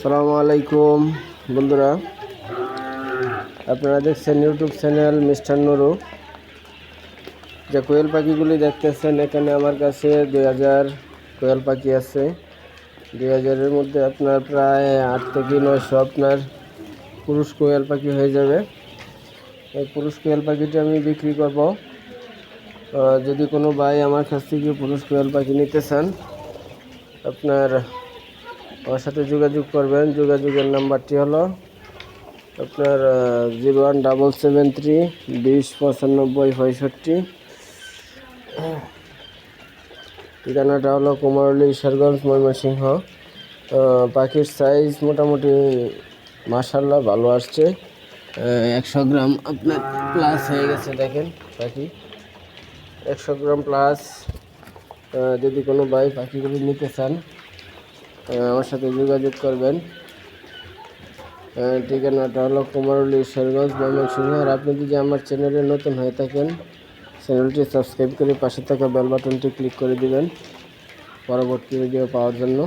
আসসালামু আলাইকুম বন্ধুরা, আপনারা দেখছেন ইউটিউব চ্যানেল মিস্টার নুরু। যে কোয়েল পাখিগুলি দেখতেছেন, এখানে আমার কাছে 2000 কোয়েল পাখি আছে। 2000-এর মধ্যে আপনার প্রায় 8 থেকে 900 আপনার পুরুষ কোয়েল পাখি হয়ে যাবে। এই পুরুষ কোয়েল পাখিটি আমি বিক্রি করব। যদি কোনো ভাই আমার কাছ থেকে পুরুষ কোয়েল পাখি নিতে চান, আপনার আমার সাথে যোগাযোগ করবেন। যোগাযোগের নাম্বারটি হলো আপনার 01773 20 95 65। ঠিকানাটা হলো কুমারলী, ঈশ্বরগঞ্জ, ময়মনসিংহ। পাখির সাইজ মোটামুটি মাশাআল্লাহ ভালো আসছে। 100 গ্রাম আপনার প্লাস হয়ে গেছে। দেখেন পাখি 100 গ্রাম প্লাস। যদি কোনো ভাই পাখিগুলি নিতে চান, আমার সাথে যোগাযোগ করবেন। ঠিকানাটা হলো কুমারলী, ঈশ্বরগঞ্জ, ময়মনসিংহ। আর আপনি যদি আমার চ্যানেলে নতুন হয়ে থাকেন, চ্যানেলটি সাবস্ক্রাইব করে পাশে থাকা বেল বাটনটি ক্লিক করে দিবেন পরবর্তী ভিডিও পাওয়ার জন্য।